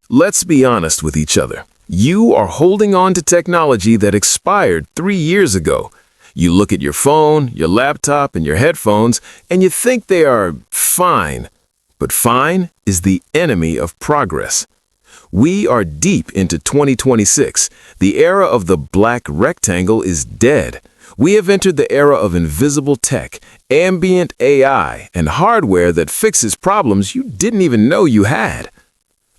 Let's be honest with each other. You are holding on to technology that expired 3 years ago. You look at your phone, your laptop, and your headphones, and you think they are fine. But fine is the enemy of progress. We are deep into 2026. The era of the black rectangle is dead. We have entered the era of invisible tech, ambient AI, and hardware that fixes problems you didn't even know you had.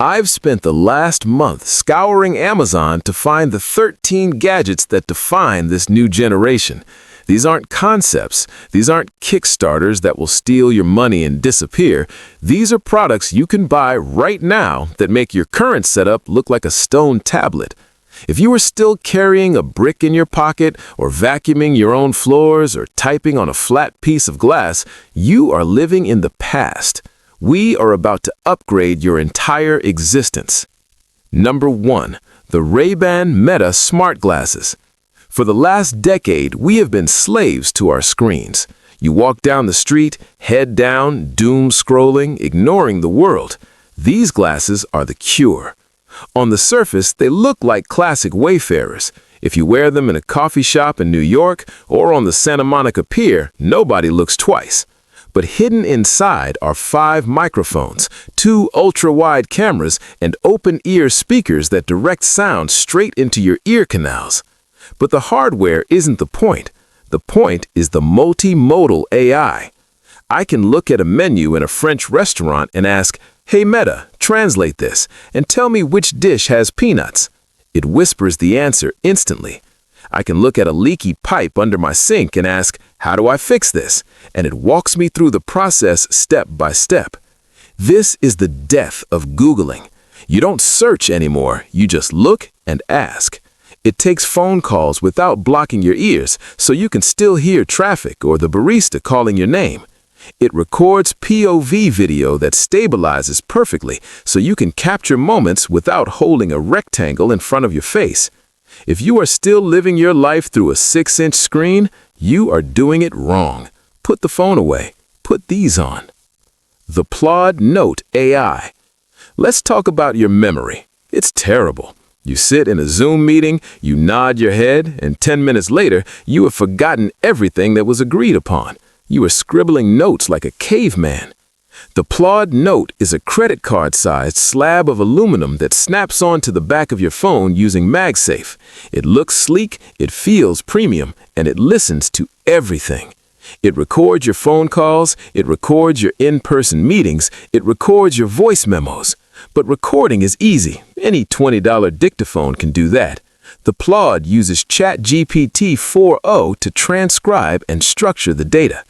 I've spent the last month scouring Amazon to find the 13 gadgets that define this new generation. These aren't concepts. These aren't Kickstarters that will steal your money and disappear. These are products you can buy right now that make your current setup look like a stone tablet. If you are still carrying a brick in your pocket, or vacuuming your own floors, or typing on a flat piece of glass, you are living in the past. We are about to upgrade your entire existence. Number 1. The Ray-Ban Meta Smart Glasses. For the last decade, we have been slaves to our screens. You walk down the street, head down, doom scrolling, ignoring the world. These glasses are the cure. On the surface, they look like classic wayfarers. If you wear them in a coffee shop in New York or on the Santa Monica Pier, nobody looks twice. But hidden inside are 5 microphones, 2 ultra-wide cameras, and open-ear speakers that direct sound straight into your ear canals. But the hardware isn't the point. The point is the multimodal AI. I can look at a menu in a French restaurant and ask, "Hey Meta, translate this, and tell me which dish has peanuts." It whispers the answer instantly. I can look at a leaky pipe under my sink and ask, "How do I fix this?" And it walks me through the process step by step. This is the death of Googling. You don't search anymore, you just look and ask. It takes phone calls without blocking your ears, so you can still hear traffic or the barista calling your name. It records POV video that stabilizes perfectly, so you can capture moments without holding a rectangle in front of your face. If you are still living your life through a 6-inch screen, you are doing it wrong. Put the phone away. Put these on. The Plod Note AI. Let's talk about your memory. It's terrible. You sit in a Zoom meeting, you nod your head, and 10 minutes later, you have forgotten everything that was agreed upon. You are scribbling notes like a caveman. The Plod Note is a credit card-sized slab of aluminum that snaps onto the back of your phone using MagSafe. It looks sleek, it feels premium, and it listens to everything. It records your phone calls, it records your in-person meetings, it records your voice memos. But recording is easy. Any $20 dictaphone can do that. The Plod uses ChatGPT 4o to transcribe and structure the data.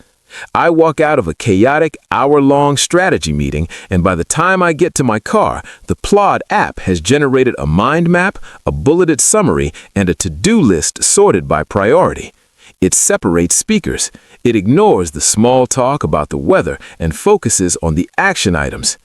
I walk out of a chaotic hour-long strategy meeting, and by the time I get to my car, the Plod app has generated a mind map, a bulleted summary, and a to-do list sorted by priority. It separates speakers. It ignores the small talk about the weather and focuses on the action items.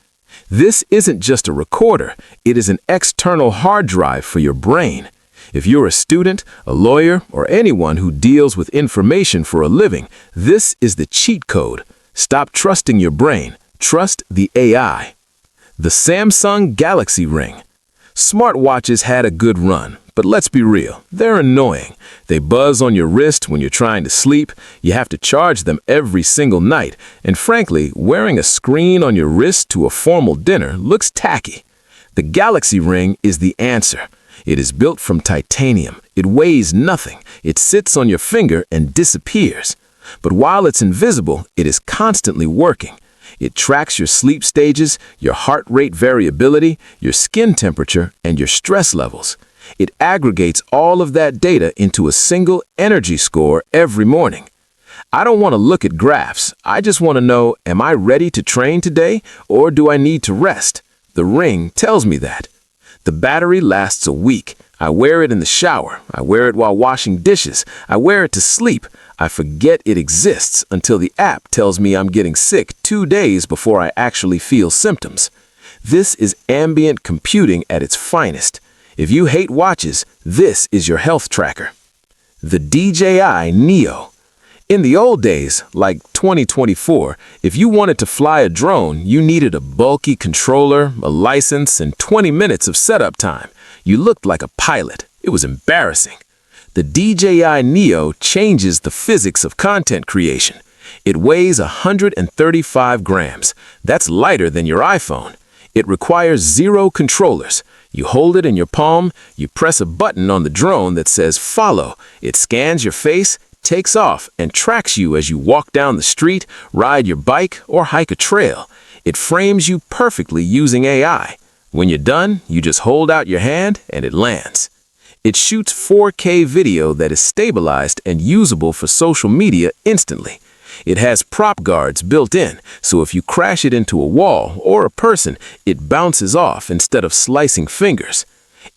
This isn't just a recorder, it is an external hard drive for your brain. If you're a student, a lawyer, or anyone who deals with information for a living, this is the cheat code. Stop trusting your brain. Trust the AI. The Samsung Galaxy Ring. Smartwatches had a good run, but let's be real, they're annoying. They buzz on your wrist when you're trying to sleep, you have to charge them every single night, and frankly, wearing a screen on your wrist to a formal dinner looks tacky. The Galaxy Ring is the answer. It is built from titanium. It weighs nothing. It sits on your finger and disappears. But while it's invisible, it is constantly working. It tracks your sleep stages, your heart rate variability, your skin temperature, and your stress levels. It aggregates all of that data into a single energy score every morning. I don't want to look at graphs. I just want to know, am I ready to train today, or do I need to rest? The Ring tells me that. The battery lasts a week. I wear it in the shower. I wear it while washing dishes. I wear it to sleep. I forget it exists until the app tells me I'm getting sick 2 days before I actually feel symptoms. This is ambient computing at its finest. If you hate watches, this is your health tracker. The DJI Neo. In the old days, like 2024, if you wanted to fly a drone, you needed a bulky controller, a license, and 20 minutes of setup time. You looked like a pilot. It was embarrassing. The DJI Neo changes the physics of content creation. It weighs 135 grams. That's lighter than your iPhone. It requires 0 controllers. You hold it in your palm, you press a button on the drone that says follow. It scans your face, takes off, and tracks you as you walk down the street, ride your bike, or hike a trail. It frames you perfectly using AI. When you're done, you just hold out your hand and it lands. It shoots 4K video that is stabilized and usable for social media instantly. It has prop guards built in, so if you crash it into a wall or a person, it bounces off instead of slicing fingers.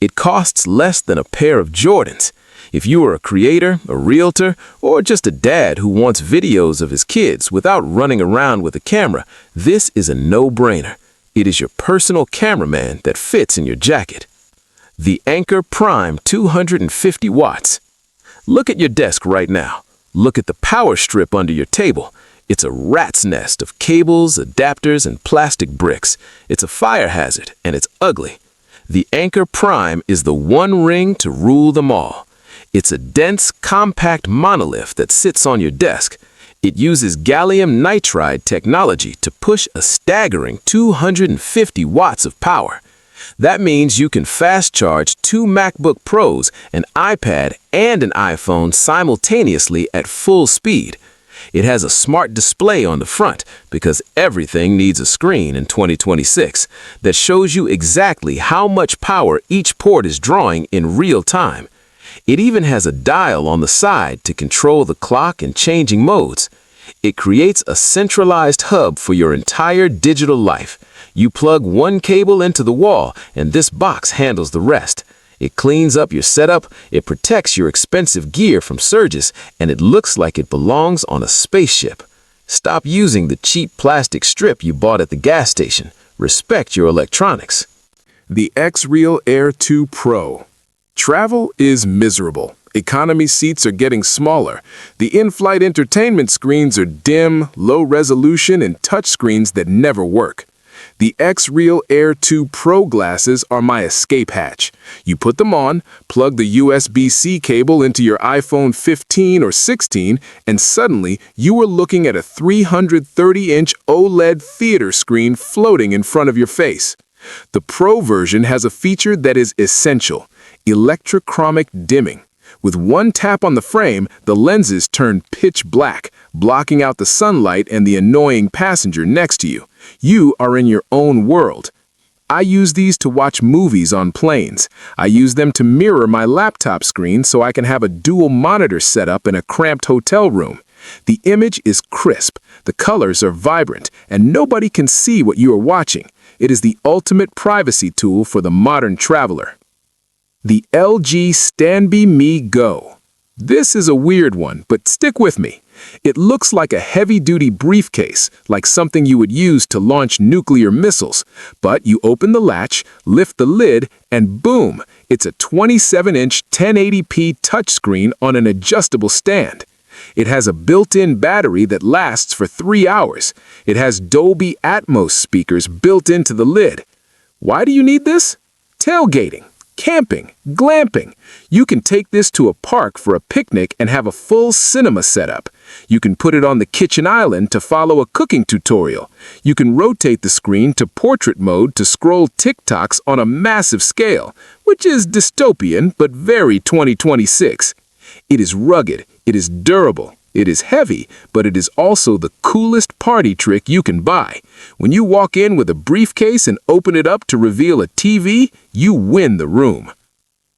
It costs less than a pair of Jordans. If you are a creator, a realtor, or just a dad who wants videos of his kids without running around with a camera, this is a no-brainer. It is your personal cameraman that fits in your jacket. The Anker Prime 250 watts. Look at your desk right now. Look at the power strip under your table. It's a rat's nest of cables, adapters, and plastic bricks. It's a fire hazard, and it's ugly. The Anker Prime is the one ring to rule them all. It's a dense, compact monolith that sits on your desk. It uses gallium nitride technology to push a staggering 250 watts of power. That means you can fast charge 2 MacBook Pros, an iPad, and an iPhone simultaneously at full speed. It has a smart display on the front, because everything needs a screen in 2026, that shows you exactly how much power each port is drawing in real time. It even has a dial on the side to control the clock and changing modes. It creates a centralized hub for your entire digital life. You plug one cable into the wall, and this box handles the rest. It cleans up your setup, it protects your expensive gear from surges, and it looks like it belongs on a spaceship. Stop using the cheap plastic strip you bought at the gas station. Respect your electronics. The X-Real Air 2 Pro. Travel is miserable. Economy seats are getting smaller. The in-flight entertainment screens are dim, low resolution, and touchscreens that never work. The X-Real Air 2 Pro glasses are my escape hatch. You put them on, plug the USB-C cable into your iPhone 15 or 16, and suddenly you are looking at a 330-inch OLED theater screen floating in front of your face. The Pro version has a feature that is essential: electrochromic dimming. With one tap on the frame, the lenses turn pitch black, blocking out the sunlight and the annoying passenger next to you. You are in your own world. I use these to watch movies on planes. I use them to mirror my laptop screen so I can have a dual monitor setup in a cramped hotel room. The image is crisp, the colors are vibrant, and nobody can see what you are watching. It is the ultimate privacy tool for the modern traveler. The LG Stanby Me Go. This is a weird one, but stick with me. It looks like a heavy-duty briefcase, like something you would use to launch nuclear missiles. But you open the latch, lift the lid, and boom, it's a 27-inch 1080p touchscreen on an adjustable stand. It has a built-in battery that lasts for 3 hours. It has Dolby Atmos speakers built into the lid. Why do you need this? Tailgating, camping, glamping. You can take this to a park for a picnic and have a full cinema setup. You can put it on the kitchen island to follow a cooking tutorial. You can rotate the screen to portrait mode to scroll TikToks on a massive scale, which is dystopian but very 2026. It is rugged, it is durable, it is heavy, but it is also the coolest party trick you can buy. When you walk in with a briefcase and open it up to reveal a TV, you win the room.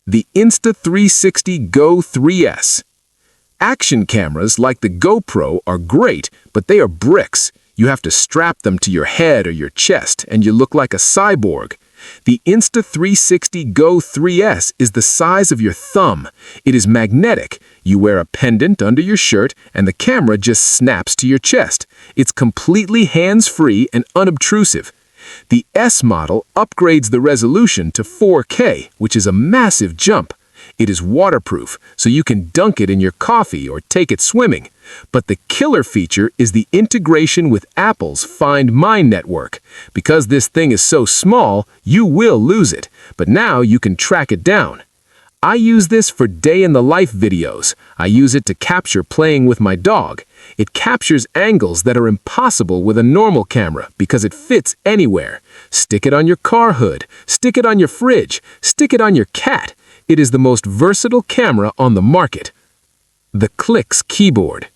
The Insta360 Go 3S. Action cameras like the GoPro are great, but they are bricks. You have to strap them to your head or your chest, and you look like a cyborg. The Insta360 Go 3S is the size of your thumb. It is magnetic. You wear a pendant under your shirt, and the camera just snaps to your chest. It's completely hands-free and unobtrusive. The S model upgrades the resolution to 4K, which is a massive jump. It is waterproof, so you can dunk it in your coffee or take it swimming. But the killer feature is the integration with Apple's Find My network. Because this thing is so small, you will lose it, but now you can track it down. I use this for day-in-the-life videos. I use it to capture playing with my dog. It captures angles that are impossible with a normal camera because it fits anywhere. Stick it on your car hood, stick it on your fridge, stick it on your cat. It is the most versatile camera on the market. The Clicks keyboard.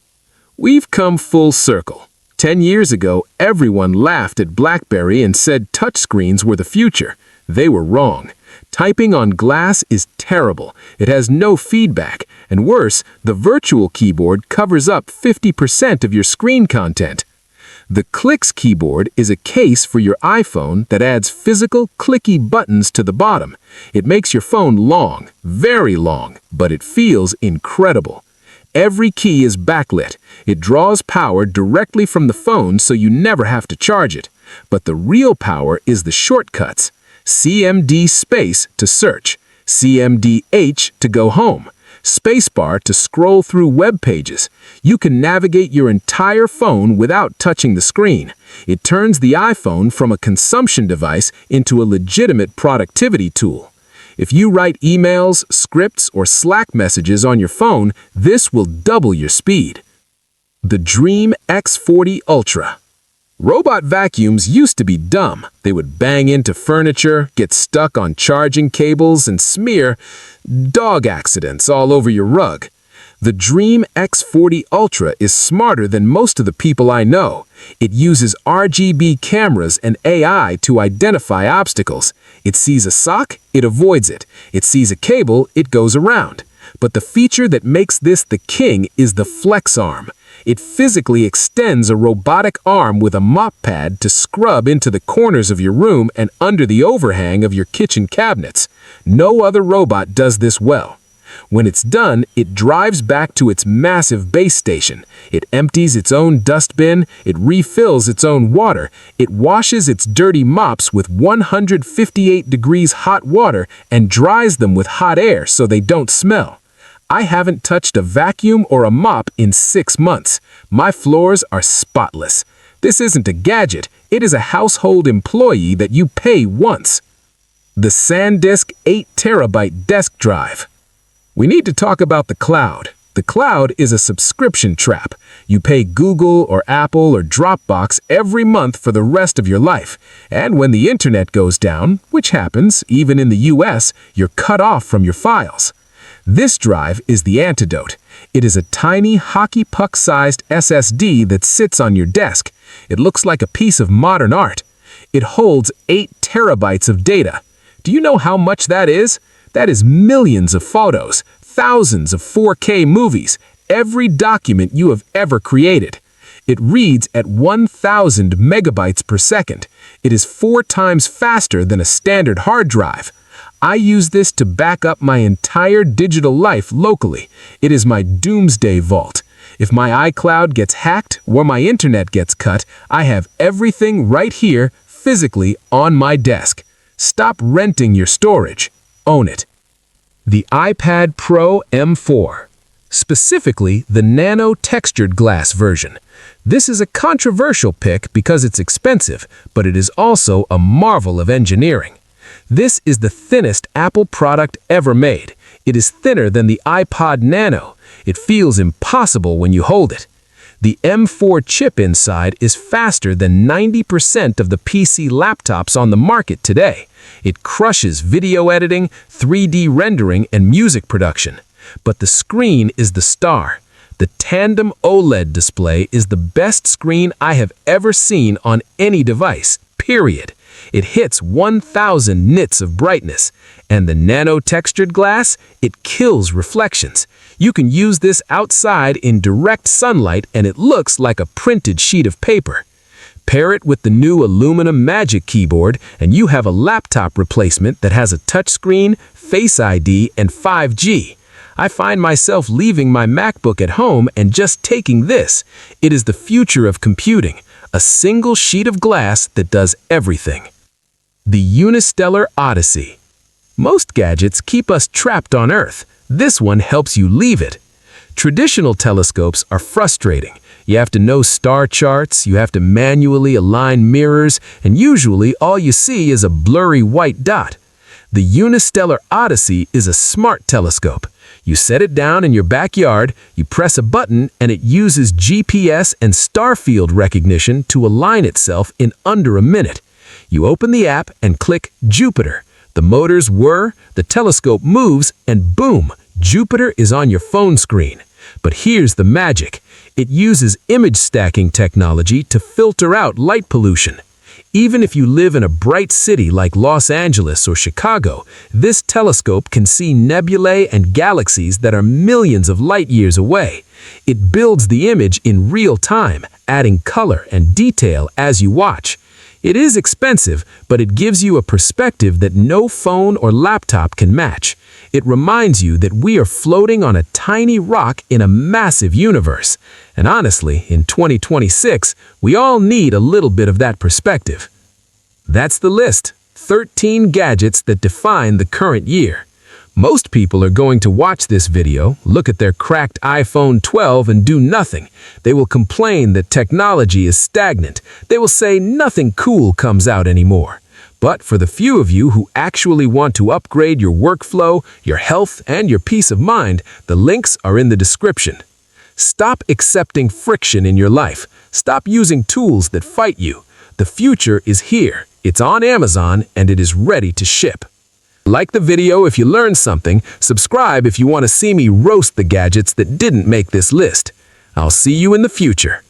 We've come full circle. 10 years ago, everyone laughed at BlackBerry and said touchscreens were the future. They were wrong. Typing on glass is terrible. It has no feedback, and worse, the virtual keyboard covers up 50% of your screen content. The Clicks keyboard is a case for your iPhone that adds physical, clicky buttons to the bottom. It makes your phone long, very long, but it feels incredible. Every key is backlit. It draws power directly from the phone so you never have to charge it. But the real power is the shortcuts. CMD space to search, CMD-H to go home, spacebar to scroll through web pages. You can navigate your entire phone without touching the screen. It turns the iPhone from a consumption device into a legitimate productivity tool. If you write emails, scripts, or Slack messages on your phone, this will double your speed. The Dream X40 Ultra. Robot vacuums used to be dumb. They would bang into furniture, get stuck on charging cables, and smear dog accidents all over your rug. The Dream X40 Ultra is smarter than most of the people I know. It uses RGB cameras and AI to identify obstacles. It sees a sock, it avoids it. It sees a cable, it goes around. But the feature that makes this the king is the Flex Arm. It physically extends a robotic arm with a mop pad to scrub into the corners of your room and under the overhang of your kitchen cabinets. No other robot does this well. When it's done, it drives back to its massive base station. It empties its own dustbin, it refills its own water, it washes its dirty mops with 158 degrees hot water and dries them with hot air so they don't smell. I haven't touched a vacuum or a mop in 6 months. My floors are spotless. This isn't a gadget, it is a household employee that you pay once. The SanDisk 8TB desk drive. We need to talk about the cloud. The cloud is a subscription trap. You pay Google or Apple or Dropbox every month for the rest of your life. And when the internet goes down, which happens even in the US, you're cut off from your files. This drive is the antidote. It is a tiny hockey puck-sized SSD that sits on your desk. It looks like a piece of modern art. It holds 8 terabytes of data. Do you know how much that is? That is millions of photos, thousands of 4K movies, every document you have ever created. It reads at 1,000 megabytes per second. It is 4 times faster than a standard hard drive. I use this to back up my entire digital life locally. It is my doomsday vault. If my iCloud gets hacked or my internet gets cut, I have everything right here, physically on my desk. Stop renting your storage. Own it. The iPad Pro M4. Specifically, the nano textured glass version. This is a controversial pick because it's expensive, but it is also a marvel of engineering. This is the thinnest Apple product ever made. It is thinner than the iPod Nano. It feels impossible when you hold it. The M4 chip inside is faster than 90% of the PC laptops on the market today. It crushes video editing, 3D rendering, and music production. But the screen is the star. The tandem OLED display is the best screen I have ever seen on any device, period. It hits 1,000 nits of brightness, and the nano-textured glass, it kills reflections. You can use this outside in direct sunlight and it looks like a printed sheet of paper. Pair it with the new aluminum Magic Keyboard and you have a laptop replacement that has a touchscreen, Face ID, and 5G. I find myself leaving my MacBook at home and just taking this. It is the future of computing, a single sheet of glass that does everything. The Unistellar Odyssey. Most gadgets keep us trapped on Earth. This one helps you leave it. Traditional telescopes are frustrating. You have to know star charts, you have to manually align mirrors, and usually all you see is a blurry white dot. The Unistellar Odyssey is a smart telescope. You set it down in your backyard, you press a button, and it uses GPS and star field recognition to align itself in under a minute. You open the app and click Jupiter. The motors whir, the telescope moves, and boom, Jupiter is on your phone screen. But here's the magic. It uses image stacking technology to filter out light pollution. Even if you live in a bright city like Los Angeles or Chicago, this telescope can see nebulae and galaxies that are millions of light years away. It builds the image in real time, adding color and detail as you watch. It is expensive, but it gives you a perspective that no phone or laptop can match. It reminds you that we are floating on a tiny rock in a massive universe. And honestly, in 2026, we all need a little bit of that perspective. That's the list. 13 gadgets that define the current year. Most people are going to watch this video, look at their cracked iPhone 12 and do nothing. They will complain that technology is stagnant. They will say nothing cool comes out anymore. But for the few of you who actually want to upgrade your workflow, your health, and your peace of mind, the links are in the description. Stop accepting friction in your life. Stop using tools that fight you. The future is here. It's on Amazon and it is ready to ship. Like the video if you learned something, subscribe if you want to see me roast the gadgets that didn't make this list. I'll see you in the future.